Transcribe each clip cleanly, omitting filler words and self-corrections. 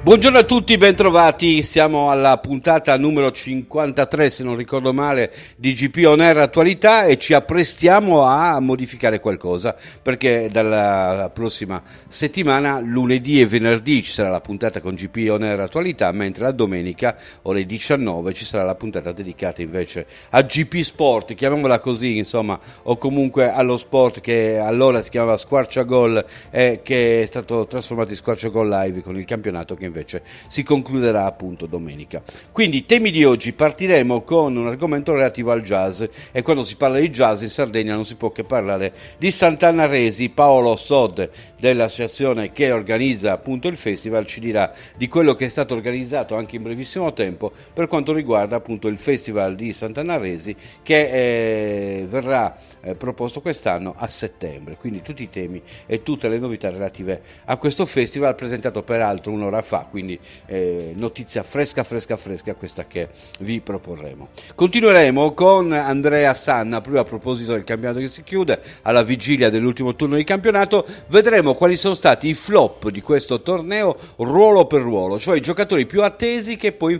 Buongiorno a tutti, bentrovati, siamo alla puntata numero 53 se non ricordo male di GP On Air Attualità e ci apprestiamo a modificare qualcosa perché dalla prossima settimana lunedì e venerdì ci sarà la puntata con GP On Air Attualità, mentre la domenica ore 19 ci sarà la puntata dedicata invece a GP Sport, chiamiamola così insomma, o comunque allo sport che allora si chiamava Squarciagol e che è stato trasformato in Squarciagol Live con il campionato che invece si concluderà appunto domenica. Quindi i temi di oggi: partiremo con un argomento relativo al jazz, e quando si parla di jazz in Sardegna non si può che parlare di Sant'Anna Resi. Paolo Sod dell'associazione che organizza appunto il festival ci dirà di quello che è stato organizzato anche in brevissimo tempo per quanto riguarda appunto il festival di Sant'Anna Resi che verrà proposto quest'anno a settembre. Quindi tutti i temi e tutte le novità relative a questo festival, presentato peraltro un'ora fa, quindi notizia fresca questa che vi proporremo. Continueremo con Andrea Sanna proprio a proposito del campionato che si chiude, alla vigilia dell'ultimo turno di campionato. Vedremo quali sono stati i flop di questo torneo ruolo per ruolo, cioè i giocatori più attesi che poi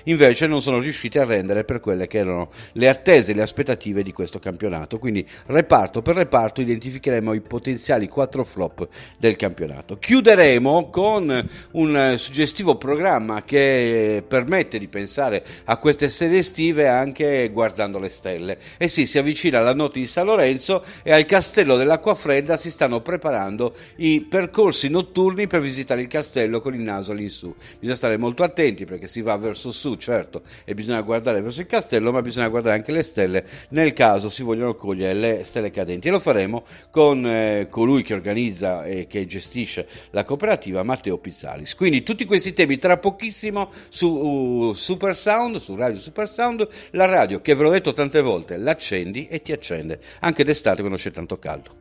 invece non sono riusciti a rendere per quelle che erano le attese, le aspettative di questo campionato. Quindi reparto per reparto identificheremo i potenziali 4 flop del campionato. Chiuderemo con un suggestivo programma che permette di pensare a queste serie estive anche guardando le stelle. E sì, si avvicina la notte di San Lorenzo e al Castello dell'Acqua Fredda si stanno preparando i percorsi notturni per visitare il castello con il naso all'insù. Bisogna stare molto attenti perché si va verso su, certo, e bisogna guardare verso il castello, ma bisogna guardare anche le stelle nel caso si vogliono cogliere le stelle cadenti, e lo faremo con colui che organizza e che gestisce la cooperativa, Matteo Pizzalis. Quindi tutti questi temi tra pochissimo su Super Sound, su Radio Super Sound, la radio che ve l'ho detto tante volte, l'accendi e ti accende anche d'estate quando c'è tanto caldo.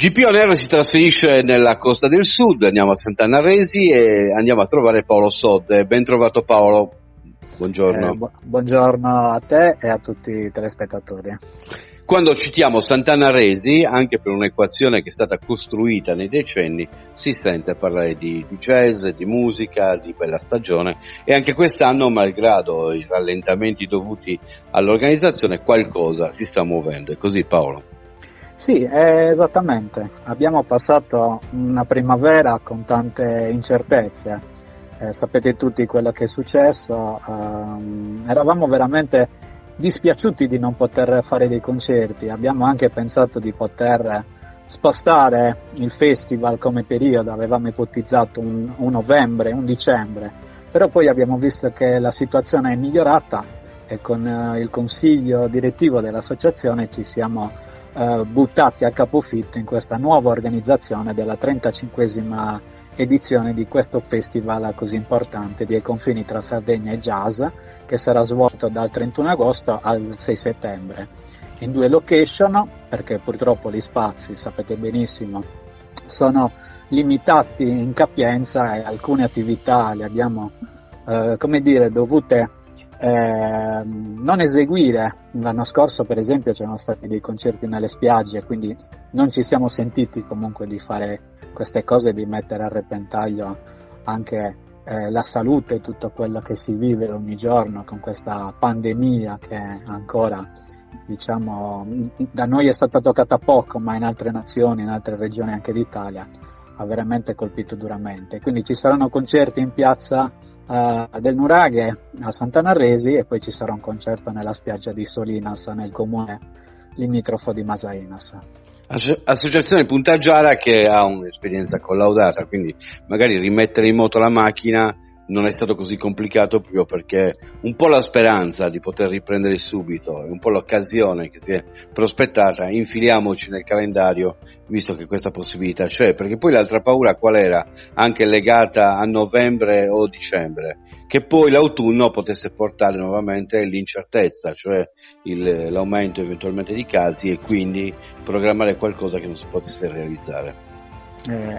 GP On Air si trasferisce nella Costa del Sud, andiamo a Sant'Anna Resi e andiamo a trovare Paolo Sod. Ben trovato Paolo, buongiorno. Buongiorno a te e a tutti i telespettatori. Quando citiamo Sant'Anna Resi, anche per un'equazione che è stata costruita nei decenni, si sente parlare di jazz, di musica, di bella stagione, e anche quest'anno, malgrado i rallentamenti dovuti all'organizzazione, qualcosa si sta muovendo. È così, Paolo? Sì, esattamente. Abbiamo passato una primavera con tante incertezze. Sapete tutti quello che è successo. Eravamo veramente dispiaciuti di non poter fare dei concerti. Abbiamo anche pensato di poter spostare il festival come periodo. Avevamo ipotizzato un novembre, un dicembre. Però poi abbiamo visto che la situazione è migliorata e con il consiglio direttivo dell'associazione ci siamo buttati a capofitto in questa nuova organizzazione della 35esima edizione di questo festival così importante dei confini tra Sardegna e jazz, che sarà svolto dal 31 agosto al 6 settembre in 2 location, perché purtroppo gli spazi, sapete benissimo, sono limitati in capienza e alcune attività le abbiamo dovute non eseguire. L'anno scorso per esempio c'erano stati dei concerti nelle spiagge, quindi non ci siamo sentiti comunque di fare queste cose, di mettere a repentaglio anche la salute e tutto quello che si vive ogni giorno con questa pandemia che ancora, diciamo, da noi è stata toccata poco, ma in altre nazioni, in altre regioni anche d'Italia ha veramente colpito duramente. Quindi ci saranno concerti in piazza del Nuraghe a Sant'Anarresi e poi ci sarà un concerto nella spiaggia di Solinas nel comune limitrofo di Masainas. Associazione Puntagiara che ha un'esperienza collaudata, quindi magari rimettere in moto la macchina non è stato così complicato, proprio perché un po' la speranza di poter riprendere subito e un po' l'occasione che si è prospettata, infiliamoci nel calendario visto che questa possibilità c'è, perché poi l'altra paura qual era? Anche legata a novembre o dicembre, che poi l'autunno potesse portare nuovamente l'incertezza, cioè l'aumento eventualmente di casi e quindi programmare qualcosa che non si potesse realizzare.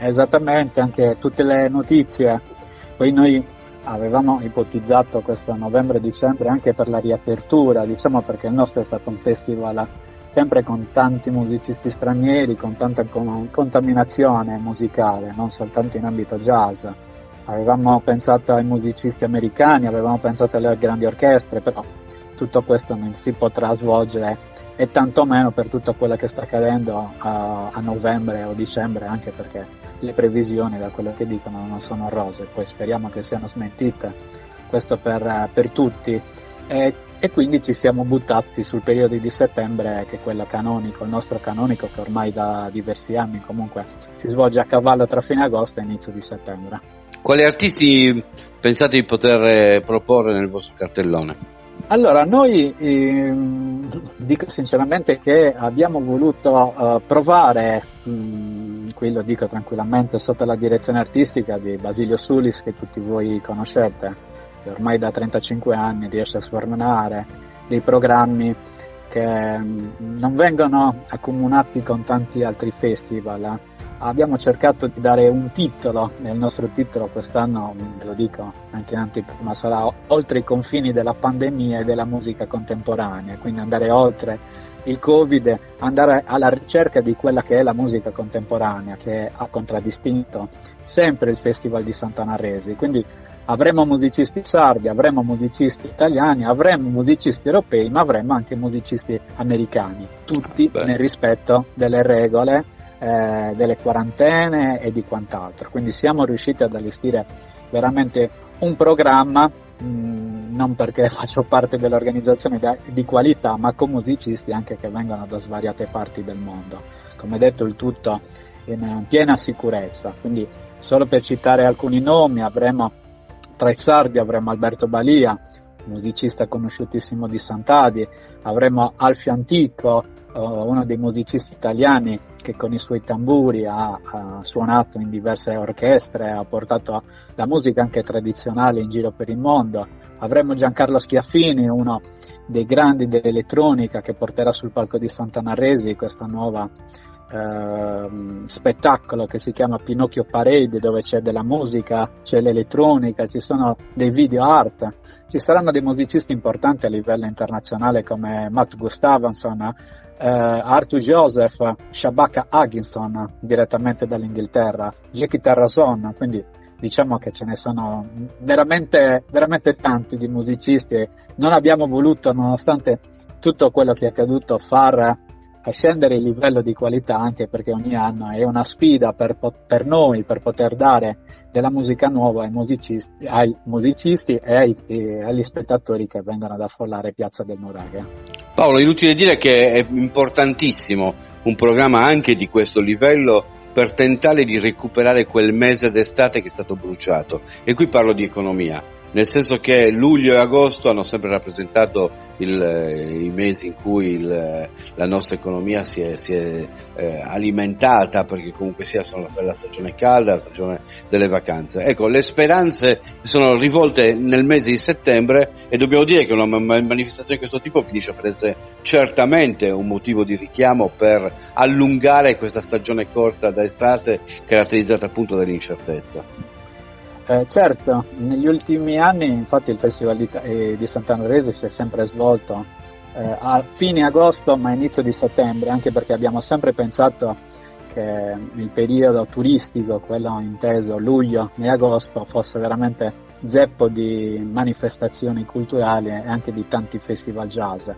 Esattamente, anche tutte le notizie. Poi noi avevamo ipotizzato questo novembre-dicembre anche per la riapertura, diciamo, perché il nostro è stato un festival sempre con tanti musicisti stranieri, con tanta contaminazione musicale, non soltanto in ambito jazz. Avevamo pensato ai musicisti americani, avevamo pensato alle grandi orchestre, però tutto questo non si potrà svolgere e tantomeno per tutto quello che sta accadendo a novembre o dicembre, anche perché le previsioni da quello che dicono non sono rose, poi speriamo che siano smentite, questo per tutti, e quindi ci siamo buttati sul periodo di settembre, che è quello canonico, il nostro canonico, che ormai da diversi anni comunque si svolge a cavallo tra fine agosto e inizio di settembre. Quali artisti pensate di poter proporre nel vostro cartellone? Allora, noi dico sinceramente che abbiamo voluto provare, qui lo dico tranquillamente, sotto la direzione artistica di Basilio Sulis, che tutti voi conoscete, che ormai da 35 anni riesce a sfornare dei programmi che non vengono accomunati con tanti altri festival. Abbiamo cercato di dare un titolo, nel nostro titolo quest'anno, ve lo dico anche in anteprima, sarà oltre i confini della pandemia e della musica contemporanea, quindi andare oltre il Covid, andare alla ricerca di quella che è la musica contemporanea, che ha contraddistinto sempre il Festival di Sant'Anarresi. Quindi avremo musicisti sardi, avremo musicisti italiani, avremo musicisti europei, ma avremo anche musicisti americani, tutti nel rispetto delle regole, delle quarantene e di quant'altro. Quindi siamo riusciti ad allestire veramente un programma, non perché faccio parte dell'organizzazione di qualità, ma con musicisti anche che vengono da svariate parti del mondo. Come detto, il tutto in piena sicurezza. Quindi solo per citare alcuni nomi, avremo tra i sardi avremo Alberto Balia, musicista conosciutissimo di Sant'Adi, avremo Alfio Antico, uno dei musicisti italiani che con i suoi tamburi ha suonato in diverse orchestre, ha portato la musica anche tradizionale in giro per il mondo. Avremo Giancarlo Schiaffini, uno dei grandi dell'elettronica, che porterà sul palco di Sant'Anarresi questa nuova spettacolo che si chiama Pinocchio Parade, dove c'è della musica, c'è l'elettronica, ci sono dei video art. Ci saranno dei musicisti importanti a livello internazionale come Matt Gustavsson, Arthur Joseph, Shabaka Hutchinson direttamente dall'Inghilterra, Jackie Terrazon, quindi diciamo che ce ne sono veramente, veramente tanti di musicisti. Non abbiamo voluto, nonostante tutto quello che è accaduto, far scendere il livello di qualità, anche perché ogni anno è una sfida per noi, per poter dare della musica nuova ai musicisti e agli spettatori che vengono ad affollare Piazza del Nuraghe. Paolo, inutile dire che è importantissimo un programma anche di questo livello per tentare di recuperare quel mese d'estate che è stato bruciato, e qui parlo di economia, nel senso che luglio e agosto hanno sempre rappresentato i mesi in cui la nostra economia si è alimentata, perché comunque sia sono la stagione calda, la stagione delle vacanze. Ecco, le speranze sono rivolte nel mese di settembre e dobbiamo dire che una manifestazione di questo tipo finisce per essere certamente un motivo di richiamo per allungare questa stagione corta da estate, caratterizzata appunto dall'incertezza. Certo, negli ultimi anni infatti il Festival di Sant'Anarresi si è sempre svolto a fine agosto ma inizio di settembre, anche perché abbiamo sempre pensato che il periodo turistico, quello inteso luglio e agosto, fosse veramente zeppo di manifestazioni culturali e anche di tanti festival jazz.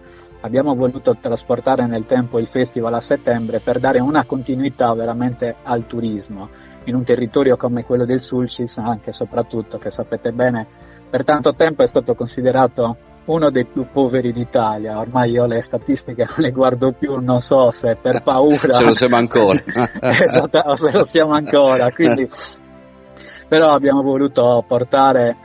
Abbiamo voluto trasportare nel tempo il festival a settembre per dare una continuità veramente al turismo. in un territorio come quello del Sulcis, anche e soprattutto, che sapete bene, per tanto tempo è stato considerato uno dei più poveri d'Italia. Ormai io le statistiche non le guardo più, non so se per paura se lo siamo ancora esatto, o se lo siamo ancora, quindi però abbiamo voluto portare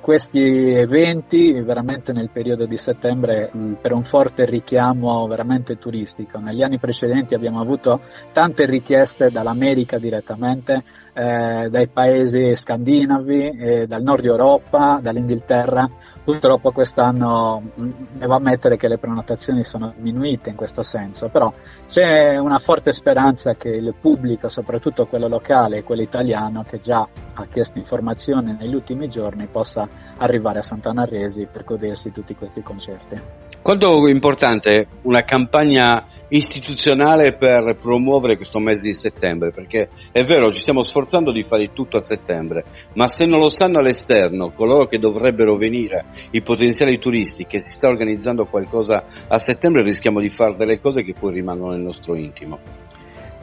questi eventi veramente nel periodo di settembre per un forte richiamo veramente turistico. Negli anni precedenti abbiamo avuto tante richieste dall'America direttamente, dai paesi scandinavi, dal nord Europa, dall'Inghilterra. Purtroppo quest'anno devo ammettere che le prenotazioni sono diminuite in questo senso, però c'è una forte speranza che il pubblico, soprattutto quello locale e quello italiano, che già ha chiesto informazioni negli ultimi giorni, possa arrivare a Sant'Anna-Resi per godersi tutti questi concerti. Quanto è importante una campagna istituzionale per promuovere questo mese di settembre? Perché è vero, ci stiamo sforzando di fare tutto a settembre, ma se non lo sanno all'esterno, coloro che dovrebbero venire, i potenziali turisti, che si sta organizzando qualcosa a settembre, rischiamo di fare delle cose che poi rimangono nel nostro intimo.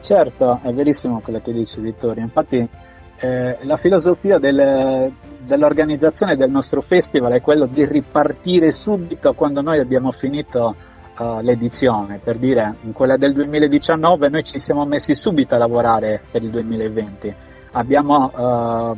Certo, è verissimo quello che dice Vittorio. Infatti la filosofia dell'organizzazione del nostro festival è quello di ripartire subito quando noi abbiamo finito l'edizione. Per dire, in quella del 2019 noi ci siamo messi subito a lavorare per il 2020. Abbiamo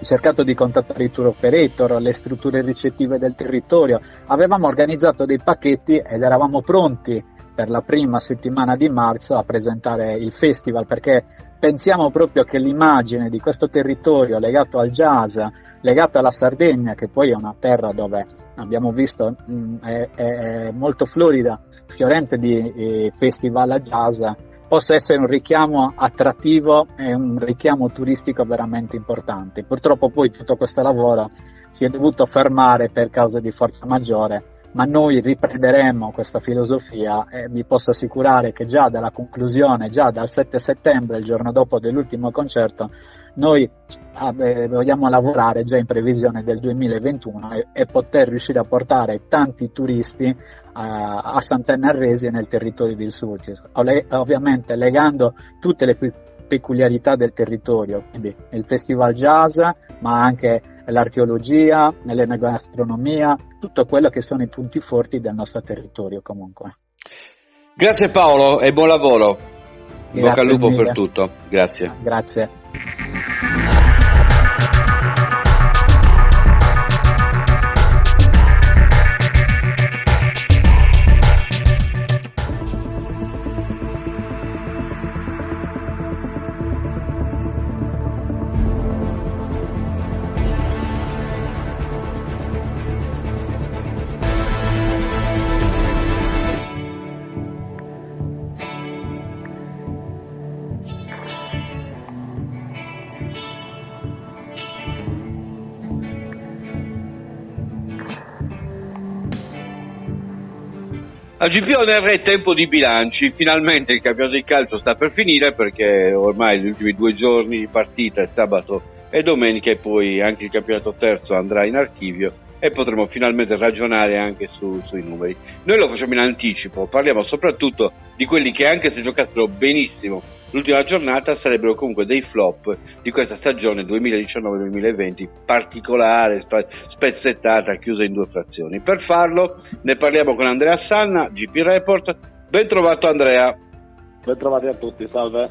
cercato di contattare i tour operator, le strutture ricettive del territorio, avevamo organizzato dei pacchetti ed eravamo pronti per la prima settimana di marzo a presentare il festival, perché pensiamo proprio che l'immagine di questo territorio legato al jazz, legato alla Sardegna, che poi è una terra dove abbiamo visto è molto florida, fiorente di festival a jazz, possa essere un richiamo attrattivo e un richiamo turistico veramente importante. Purtroppo poi tutto questo lavoro si è dovuto fermare per causa di forza maggiore, ma noi riprenderemo questa filosofia e vi posso assicurare che già dalla conclusione, già dal 7 settembre, il giorno dopo dell'ultimo concerto, noi vogliamo lavorare già in previsione del 2021 e poter riuscire a portare tanti turisti a Sant'Anna-Resi e nel territorio del Sulcis, ovviamente legando tutte le peculiarità del territorio, quindi il festival jazz, ma anche l'archeologia, l'enogastronomia, tutto quello che sono i punti forti del nostro territorio comunque. Grazie Paolo e buon lavoro. In bocca al lupo per tutto. Grazie. Grazie. A GPONR è tempo di bilanci, finalmente il campionato di calcio sta per finire perché ormai gli ultimi 2 giorni di partita è sabato e domenica e poi anche il campionato terzo andrà in archivio e potremo finalmente ragionare anche sui numeri. Noi lo facciamo in anticipo, parliamo soprattutto di quelli che anche se giocassero benissimo l'ultima giornata sarebbero comunque dei flop di questa stagione 2019-2020 particolare, spezzettata, chiusa in 2 frazioni. Per farlo ne parliamo con Andrea Sanna, GP Report. Ben trovato Andrea. Ben trovati a tutti, salve.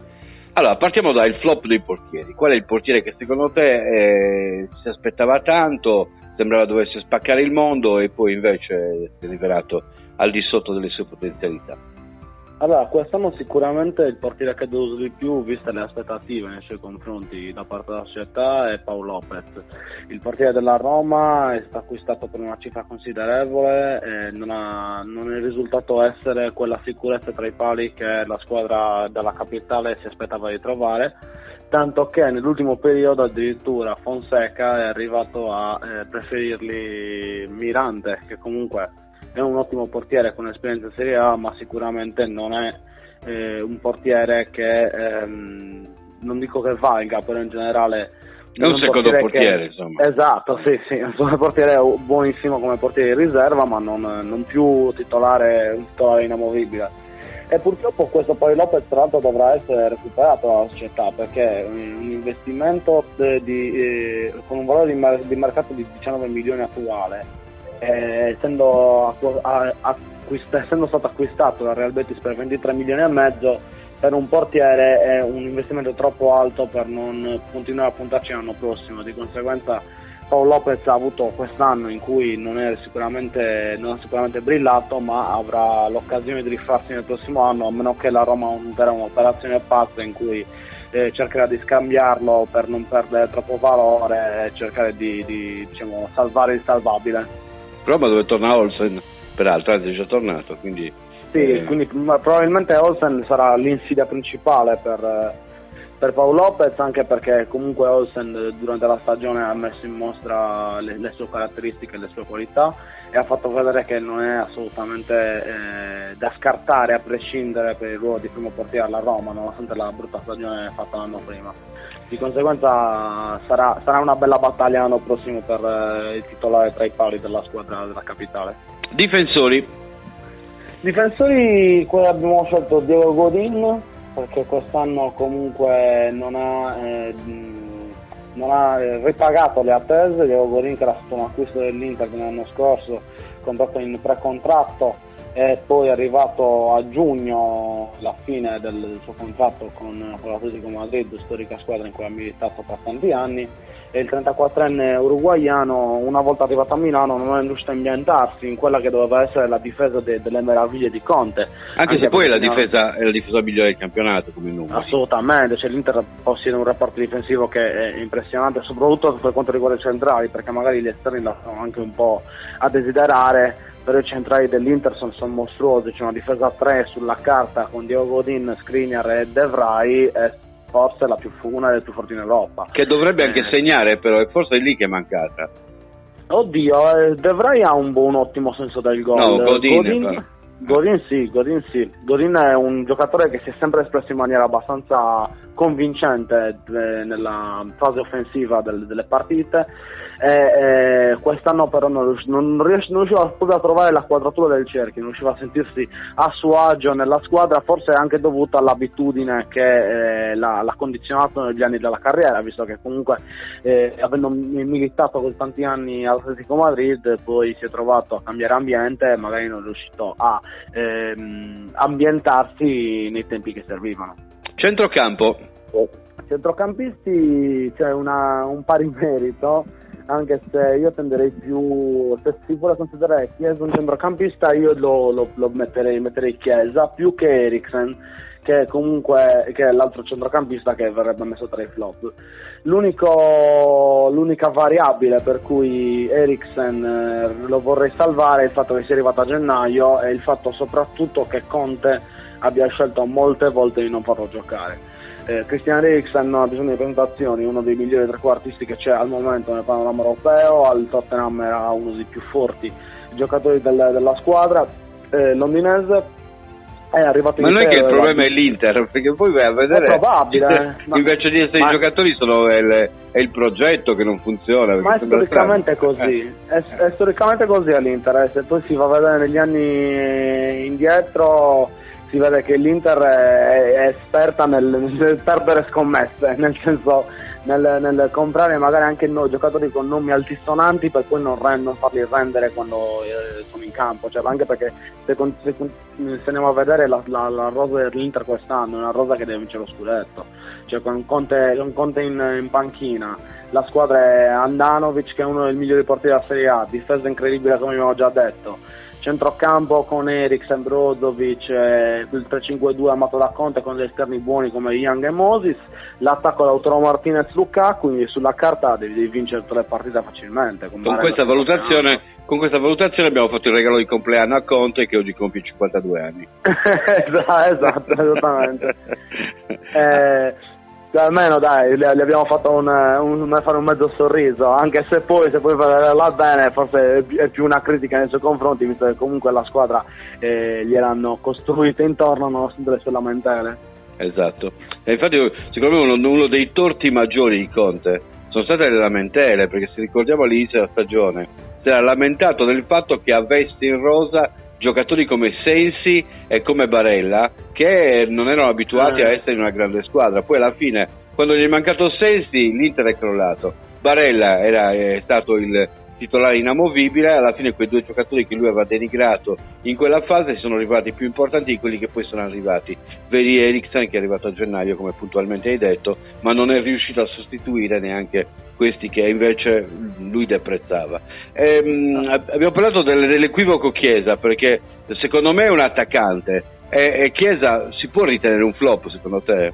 Allora, partiamo dal flop dei portieri. Qual è il portiere che secondo te si aspettava tanto, sembrava dovesse spaccare il mondo e poi invece si è rivelato al di sotto delle sue potenzialità? Allora, quest'anno sicuramente il portiere che ha deluso di più, viste le aspettative nei suoi confronti da parte della società, è Pau Lopez. Il portiere della Roma è stato acquistato per una cifra considerevole e non è risultato essere quella sicurezza tra i pali che la squadra della capitale si aspettava di trovare, tanto che nell'ultimo periodo addirittura Fonseca è arrivato a preferirgli Mirante, che comunque è un ottimo portiere con esperienza in Serie A, ma sicuramente non è un portiere che non dico che valga, però in generale è un secondo portiere, insomma. Esatto, sì, un portiere buonissimo come portiere di riserva, ma non più un titolare inamovibile. E purtroppo questo poi Lopez tra l'altro dovrà essere recuperato dalla società, perché un investimento con un valore di mercato di 19 milioni attuale, essendo stato acquistato dal Real Betis per 23 milioni e mezzo, per un portiere è un investimento troppo alto per non continuare a puntarci l'anno prossimo. Di conseguenza Paul Lopez ha avuto quest'anno in cui non ha sicuramente brillato, ma avrà l'occasione di rifarsi nel prossimo anno, a meno che la Roma non terrà un'operazione pazza in cui cercherà di scambiarlo per non perdere troppo valore e cercare di diciamo, salvare il salvabile. Roma dove torna Olsen, peraltro, anzi è già tornato, quindi... Sì, quindi probabilmente Olsen sarà l'insidia principale per Paul Lopez, anche perché comunque Olsen durante la stagione ha messo in mostra le sue caratteristiche e le sue qualità, e ha fatto vedere che non è assolutamente da scartare a prescindere per il ruolo di primo portiere alla Roma, nonostante la brutta stagione fatta l'anno prima. Di conseguenza sarà una bella battaglia l'anno prossimo per il titolare tra i pali della squadra della capitale. Difensori, qui abbiamo scelto Diego Godin, perché quest'anno comunque non ha ripagato le attese. Diego Godin, che era stato un acquisto dell'Inter l'anno scorso, contratto in precontratto, e poi è arrivato a giugno, la fine del suo contratto con l'Atletico Madrid, storica squadra in cui ha militato per tanti anni, e il 34enne uruguaiano, una volta arrivato a Milano, non è riuscito a ambientarsi in quella che doveva essere la difesa delle meraviglie di Conte. Anche se poi è la difesa migliore del campionato come numero. Assolutamente, l'Inter possiede un reparto difensivo che è impressionante, soprattutto per quanto riguarda i centrali, perché magari gli esterni lasciano anche un po' a desiderare, però i centrali dell'Inter sono mostruosi. C'è una difesa a 3 sulla carta con Diego Godin, Skriniar e De Vrij, è forse una delle più forti in Europa, che dovrebbe anche segnare, però è forse lì che è mancata. Oddio, De Vrij ha un ottimo senso del gol. No, Godin sì. Godin è un giocatore che si è sempre espresso in maniera abbastanza convincente nella fase offensiva delle partite, e quest'anno però non riusciva proprio a trovare la quadratura del cerchio, non riusciva a sentirsi a suo agio nella squadra, forse anche dovuto all'abitudine che l'ha condizionato negli anni della carriera, visto che comunque avendo militato così tanti anni all'Atletico Madrid, poi si è trovato a cambiare ambiente e magari non è riuscito a ambientarsi nei tempi che servivano. Centrocampisti c'è un pari merito, anche se io tenderei più, se si vuole considerare Chiesa un centrocampista, io lo metterei Chiesa più che Eriksen, che comunque che è l'altro centrocampista che verrebbe messo tra i flop. L'unica variabile per cui Eriksen lo vorrei salvare è il fatto che sia arrivato a gennaio, e il fatto soprattutto che Conte abbia scelto molte volte di non farlo giocare. Christian Eriksen non ha bisogno di presentazioni, uno dei migliori trequartisti che c'è al momento nel panorama europeo, al Tottenham era uno dei più forti giocatori della squadra londinese, è arrivato in Ma non è che il problema è l'Inter, perché poi vai a vedere, è probabile, invece di essere i giocatori è il progetto che non funziona. Ma è storicamente così, è storicamente così all'Inter, se poi si va a vedere negli anni indietro si vede che l'Inter è esperta nel perdere scommesse, nel senso nel comprare magari anche giocatori con nomi altisonanti per poi non farli rendere quando sono in campo, cioè, anche perché se andiamo a vedere la rosa dell'Inter quest'anno è una rosa che deve vincere lo scudetto, cioè con Conte in panchina, la squadra è Andanovic che è uno dei migliori portieri della Serie A, difesa incredibile come abbiamo già detto, centrocampo con Eriksen, Brozovic, il 3-5-2 amato da Conte con degli esterni buoni come Young e Moses, l'attacco Lautaro Martinez, Lukaku, quindi sulla carta devi vincere tutte le partite facilmente. Con questa valutazione abbiamo fatto il regalo di compleanno a Conte, che oggi compie 52 anni. esatto, esattamente. Almeno dai, gli abbiamo fatto fare un mezzo sorriso, anche se poi vederla bene forse è più una critica nei suoi confronti, visto che comunque la squadra gliel'hanno costruita intorno nonostante le sue lamentele. Esatto, e infatti secondo me uno dei torti maggiori di Conte sono state le lamentele, perché se ricordiamo all'inizio della stagione si era lamentato del fatto che avesse in rosa giocatori come Sensi e come Barella, che non erano abituati a essere in una grande squadra. Poi alla fine, quando gli è mancato Sensi, l'Inter è crollato. Barella è stato il titolare inamovibile. Alla fine quei due giocatori che lui aveva denigrato in quella fase sono arrivati più importanti di quelli che poi sono arrivati. Vedi Eriksen, che è arrivato a gennaio, come puntualmente hai detto, ma non è riuscito a sostituire neanche questi che invece lui deprezzava. Abbiamo parlato dell'equivoco Chiesa, perché secondo me è un attaccante, e Chiesa si può ritenere un flop secondo te?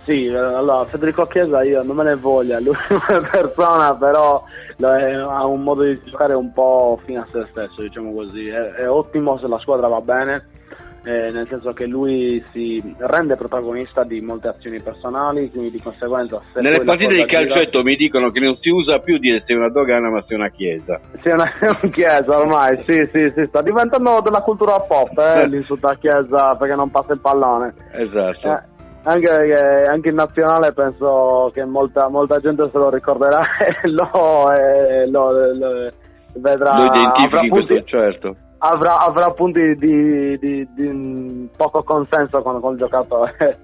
Sì, allora Federico Chiesa io non me ne voglia, lui come persona, però ha un modo di giocare un po' fine a se stesso, diciamo così. È ottimo se la squadra va bene, nel senso che lui si rende protagonista di molte azioni personali, quindi di conseguenza se nelle partite di calcetto gira... mi dicono che non si usa più dire sei una dogana ma sei una chiesa. Sì, un Chiesa ormai, sì, sta diventando della cultura pop, l'insulto a Chiesa perché non passa il pallone. Esatto. Anche in nazionale penso che molta gente se lo ricorderà e lo vedrà, lo identifichi questo, certo. Avrà punti di poco consenso con il giocatore.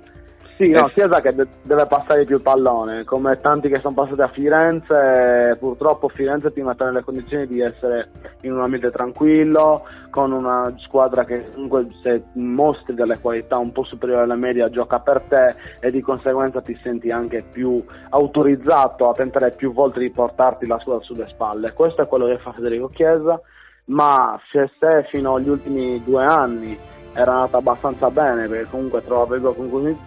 Sì, no, Chiesa che deve passare più il pallone, come tanti che sono passati a Firenze. Purtroppo Firenze ti mette nelle condizioni di essere in un ambiente tranquillo, con una squadra che comunque, se mostri delle qualità un po' superiori alla media, gioca per te, e di conseguenza ti senti anche più autorizzato a tentare più volte di portarti la squadra sulle spalle. Questo è quello che fa Federico Chiesa, ma se fino agli ultimi 2 anni era andata abbastanza bene, perché comunque trovava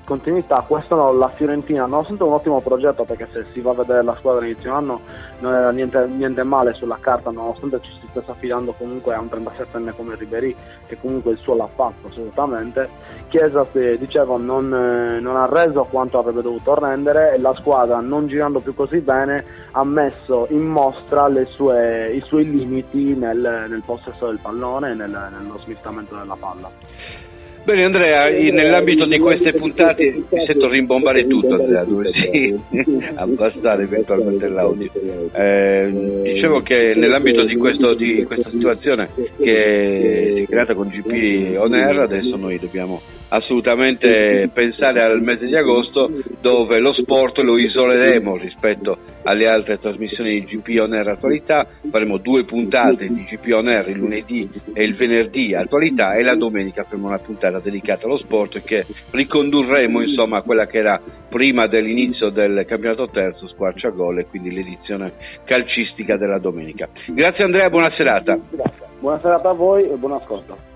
continuità. Questo la Fiorentina, nonostante un ottimo progetto, perché se si va a vedere la squadra inizio anno non era niente male sulla carta, nonostante ci si stesse affidando comunque a un 37enne come Ribéry, che comunque il suo l'ha fatto assolutamente. Chiesa, dicevo, non ha reso quanto avrebbe dovuto rendere, e la squadra, non girando più così bene, ha messo in mostra i suoi limiti nel possesso del pallone e nello smistamento della palla. Bene Andrea, nell'ambito di queste puntate mi sento rimbombare tutto, Andrea, dovessi abbassare eventualmente l'audio. Dicevo che nell'ambito di questa situazione che si è creata con GP On Air, adesso noi dobbiamo assolutamente pensare al mese di agosto, dove lo sport lo isoleremo rispetto alle altre trasmissioni di GP On Air Attualità. Faremo 2 puntate di GP On Air, il lunedì e il venerdì Attualità, e la domenica faremo una puntata dedicata allo sport, che ricondurremo insomma a quella che era prima dell'inizio del campionato terzo, Squarciagol, e quindi l'edizione calcistica della domenica. Grazie Andrea, buona serata. Grazie. Buona serata a voi e buon ascolto.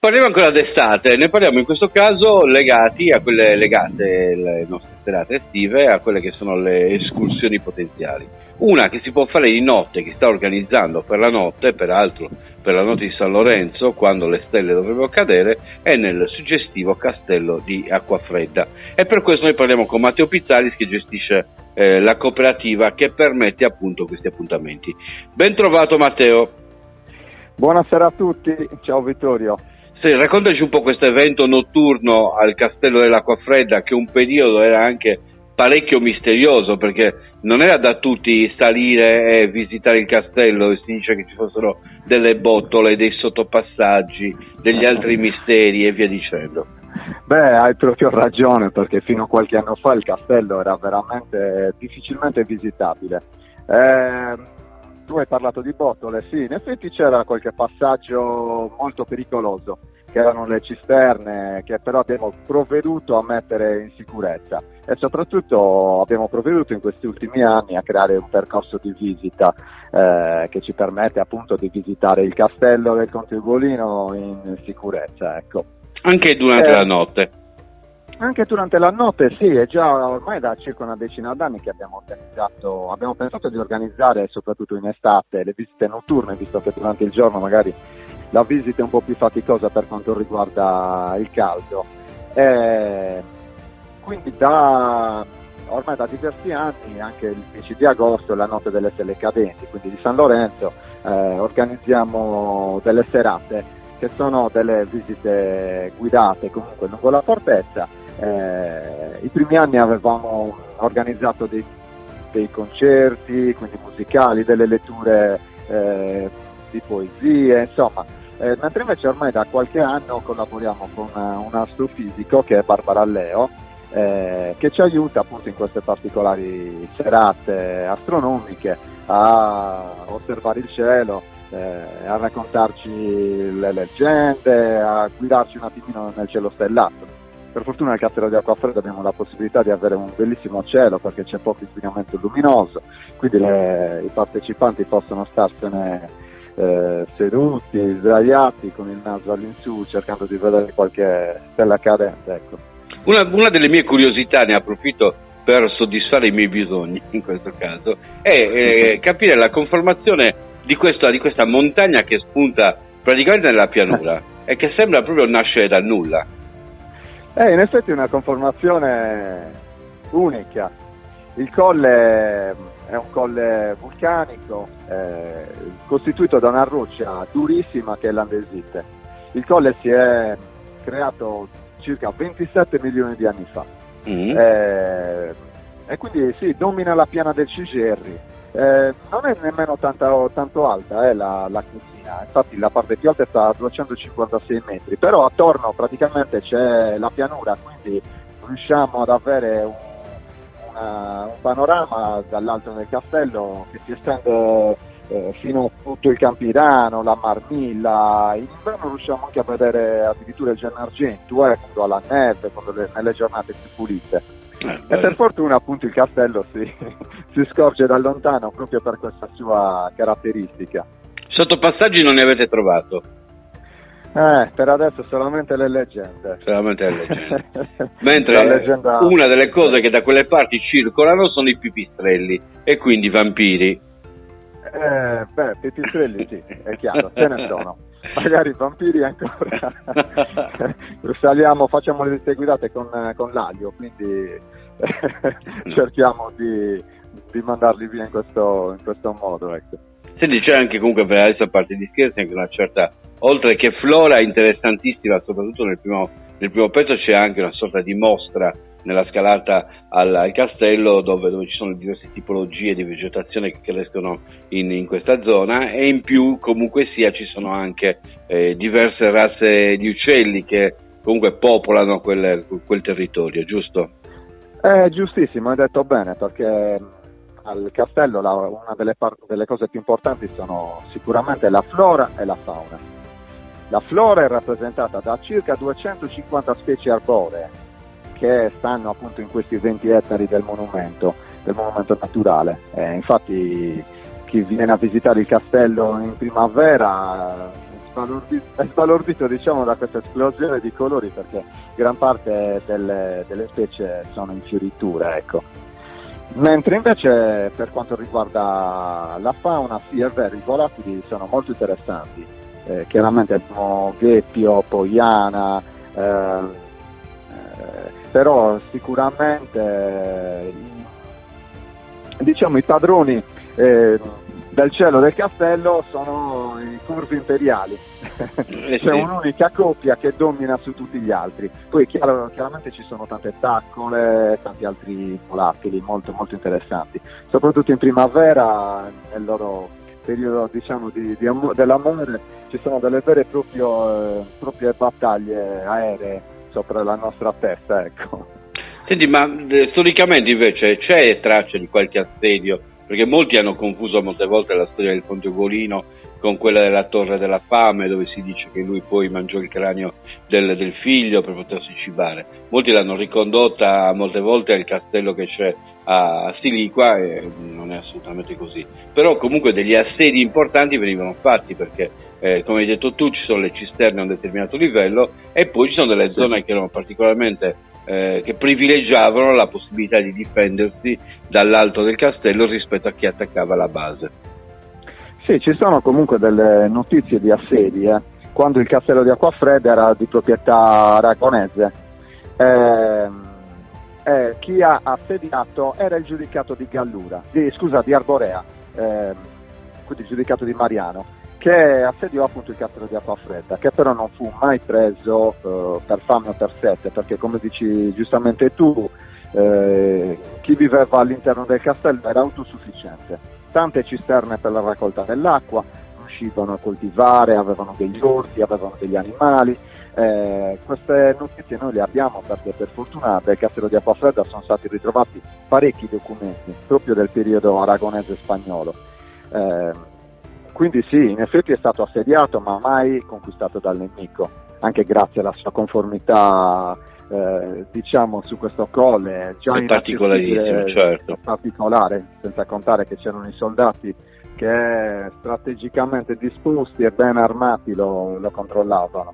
Parliamo ancora d'estate, ne parliamo in questo caso legati a quelle legate alle nostre serate estive, a quelle che sono le escursioni potenziali. Una che si può fare di notte, che sta organizzando per la notte, peraltro per la notte di San Lorenzo, quando le stelle dovrebbero cadere, è nel suggestivo castello di Acquafredda. E per questo noi parliamo con Matteo Pizzalis, che gestisce la cooperativa che permette appunto questi appuntamenti. Ben trovato Matteo. Buonasera a tutti, ciao Vittorio. Sì, raccontaci un po' questo evento notturno al Castello dell'Acquafredda, che un periodo era anche parecchio misterioso, perché non era da tutti salire e visitare il castello, e si dice che ci fossero delle bottole, dei sottopassaggi, degli altri misteri e via dicendo. Beh, hai proprio ragione, perché fino a qualche anno fa il castello era veramente difficilmente visitabile. Tu hai parlato di bottole, sì, in effetti c'era qualche passaggio molto pericoloso, che erano le cisterne, che però abbiamo provveduto a mettere in sicurezza, e soprattutto abbiamo provveduto in questi ultimi anni a creare un percorso di visita che ci permette appunto di visitare il castello del Conte Ugolino in sicurezza, ecco. Anche durante la notte? Anche durante la notte, sì, è già ormai da circa una decina d'anni che abbiamo pensato di organizzare, soprattutto in estate, le visite notturne, visto che durante il giorno magari la visita è un po' più faticosa per quanto riguarda il caldo. Quindi ormai da diversi anni, anche il 10 di agosto è la notte delle stelle cadenti, quindi di San Lorenzo, organizziamo delle serate che sono delle visite guidate comunque lungo la fortezza. I primi anni avevamo organizzato dei concerti, quindi musicali, delle letture di poesie, insomma. Mentre invece ormai da qualche anno collaboriamo con un astrofisico che è Barbara Leo, che ci aiuta appunto in queste particolari serate astronomiche a osservare il cielo, a raccontarci le leggende, a guidarci un attimino nel cielo stellato. Per fortuna nel Castello di Acquafredda abbiamo la possibilità di avere un bellissimo cielo perché c'è poco inquinamento luminoso, quindi i partecipanti possono starsene seduti, sdraiati con il naso all'insù cercando di vedere qualche stella cadente, ecco. Una delle mie curiosità, ne approfitto per soddisfare i miei bisogni in questo caso, è capire la conformazione di questa montagna che spunta praticamente nella pianura e che sembra proprio nascere dal nulla. In effetti è una conformazione unica. Il colle è un colle vulcanico costituito da una roccia durissima che è l'andesite. Il colle si è creato circa 27 milioni di anni fa e quindi sì, domina la piana del Cigerri. Non è nemmeno tanto alta la cucina, infatti la parte più alta sta a 256 metri, però attorno praticamente c'è la pianura, quindi riusciamo ad avere un panorama dall'alto del castello che si estende fino a tutto il Campirano, la Marmilla. In inverno riusciamo anche a vedere addirittura il Gennargentu quando alla neve, nelle giornate più pulite. E per fortuna appunto il castello si scorge da lontano proprio per questa sua caratteristica. Sottopassaggi non ne avete trovato? Per adesso solamente le leggende. Mentre una delle cose che da quelle parti circolano sono i pipistrelli e quindi i vampiri. Pipistrelli sì, è chiaro, ce ne sono. Magari i vampiri ancora. Facciamo le visite guidate con l'aglio, quindi cerchiamo di mandarli via in questo modo, ecco. Senti, c'è anche comunque, per adesso a parte di scherzi, anche una certa, oltre che flora interessantissima, soprattutto nel primo pezzo c'è anche una sorta di mostra nella scalata al castello dove ci sono diverse tipologie di vegetazione che crescono in questa zona, e in più comunque sia ci sono anche diverse razze di uccelli che comunque popolano quel territorio, giusto? Giustissimo, hai detto bene, perché al castello una delle cose più importanti sono sicuramente la flora e la fauna. La flora è rappresentata da circa 250 specie arboree che stanno appunto in questi 20 ettari del monumento naturale. Infatti chi viene a visitare il castello in primavera è sbalordito diciamo da questa esplosione di colori, perché gran parte delle specie sono in fioritura, ecco. Mentre invece per quanto riguarda la fauna, sì è vero, i volatili sono molto interessanti, chiaramente abbiamo gheppio, poiana, però sicuramente diciamo i padroni del cielo del castello sono i curvi imperiali. C'è un'unica coppia che domina su tutti gli altri. Poi chiaramente ci sono tante taccole, tanti altri volatili molto molto interessanti, soprattutto in primavera, nel loro periodo diciamo dell'amore, ci sono delle vere e proprie battaglie aeree sopra la nostra testa, ecco. Senti, ma storicamente invece c'è traccia di qualche assedio? Perché molti hanno confuso molte volte la storia del Conte Ugolino con quella della Torre della Fame, dove si dice che lui poi mangiò il cranio del figlio per potersi cibare. Molti l'hanno ricondotta molte volte al castello che c'è a Siliqua, e non è assolutamente così. Però comunque degli assedi importanti venivano fatti, perché come hai detto tu, ci sono le cisterne a un determinato livello e poi ci sono delle zone che erano particolarmente che privilegiavano la possibilità di difendersi dall'alto del castello rispetto a chi attaccava la base. Sì, ci sono comunque delle notizie di assedi, quando il castello di Acquafredda era di proprietà aragonese. Chi ha assediato era il giudicato di di Arborea, quindi il giudicato di Mariano, che assediò appunto il castello di Acquafredda, che però non fu mai preso per fame o per sete, perché come dici giustamente tu, chi viveva all'interno del castello era autosufficiente, tante cisterne per la raccolta dell'acqua, riuscivano a coltivare, avevano degli orti, avevano degli animali. Queste notizie noi le abbiamo perché per fortuna del castello di Acquafredda sono stati ritrovati parecchi documenti proprio del periodo aragonese spagnolo. Quindi sì, in effetti è stato assediato ma mai conquistato dal nemico, anche grazie alla sua conformità diciamo su questo colle già particolarissimo, certo. Particolare, senza contare che c'erano i soldati che strategicamente disposti e ben armati lo controllavano.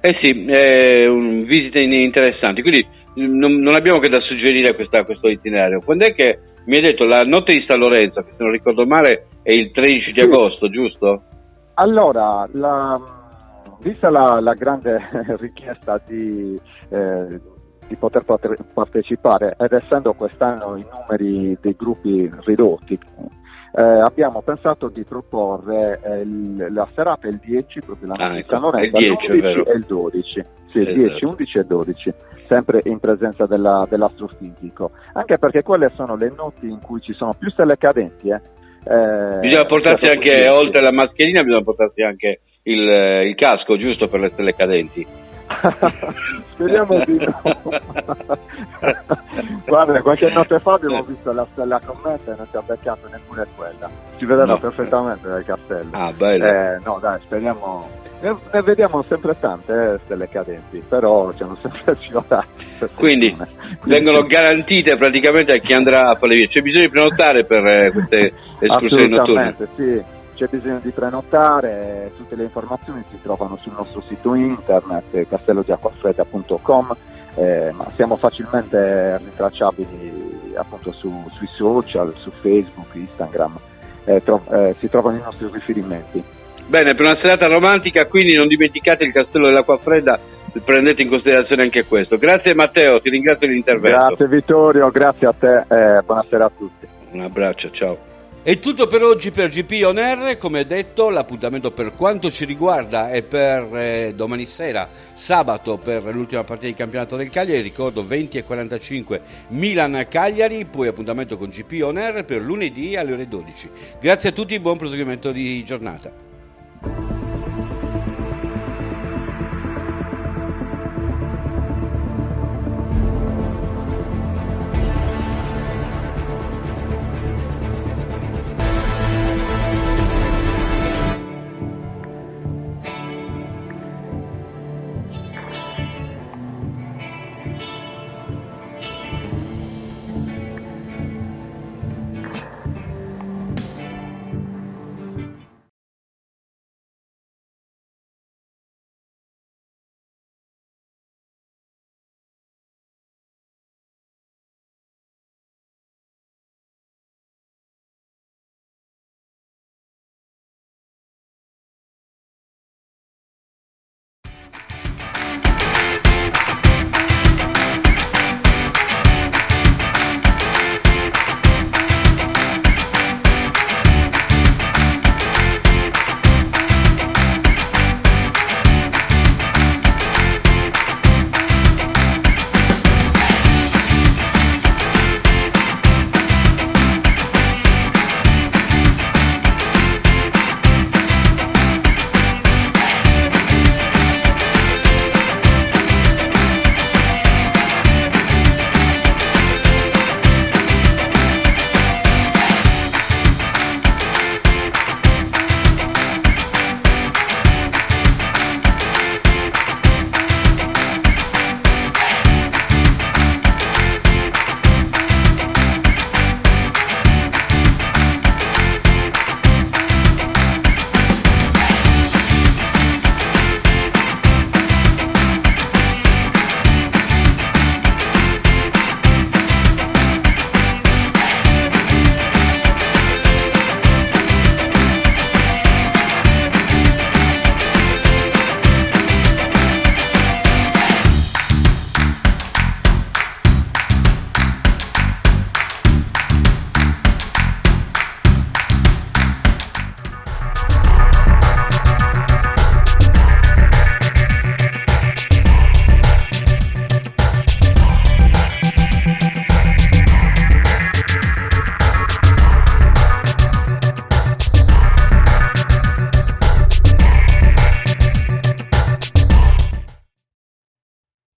Eh sì, visite interessanti, quindi non abbiamo che da suggerire a questo itinerario. Quando è che mi hai detto la notte di San Lorenzo, che se non ricordo male è il 13 di agosto, giusto? Allora, vista la grande richiesta di poter partecipare, ed essendo quest'anno i numeri dei gruppi ridotti, abbiamo pensato di proporre la serata il 10, proprio la notte di San Lorenzo, l'11 e il 12. Sì, il 10, 11 e 12, sempre in presenza dell'astrofisico, anche perché quelle sono le notti in cui ci sono più stelle cadenti. Bisogna portarsi anche, oltre alla mascherina, bisogna portarsi anche il casco, giusto, per le stelle cadenti. Speriamo di no. Guarda, qualche notte fa abbiamo visto la stella Cometa e non ci ha beccato neppure quella, si vedeva perfettamente dal castello. Ah, bello. No dai, speriamo, ne vediamo sempre tante stelle cadenti, però ci hanno sempre scivolati. Quindi vengono garantite praticamente a chi andrà a fare le vie. C'è bisogno di prenotare per queste escursioni notturne? Assolutamente sì, c'è bisogno di prenotare, tutte le informazioni si trovano sul nostro sito internet castellodiacquafredda.com, ma siamo facilmente rintracciabili appunto sui social, su Facebook, Instagram, si trovano i nostri riferimenti. Bene, per una serata romantica, quindi non dimenticate il castello dell'Acquafredda, prendete in considerazione anche questo. Grazie Matteo, ti ringrazio dell'intervento. Grazie Vittorio, grazie a te, buonasera a tutti. Un abbraccio, ciao. È tutto per oggi per GP On Air. Come detto, l'appuntamento per quanto ci riguarda è per domani sera, sabato, per l'ultima partita di campionato del Cagliari. Ricordo 20:45 Milan-Cagliari, poi appuntamento con GP On Air per lunedì alle ore 12. Grazie a tutti, buon proseguimento di giornata.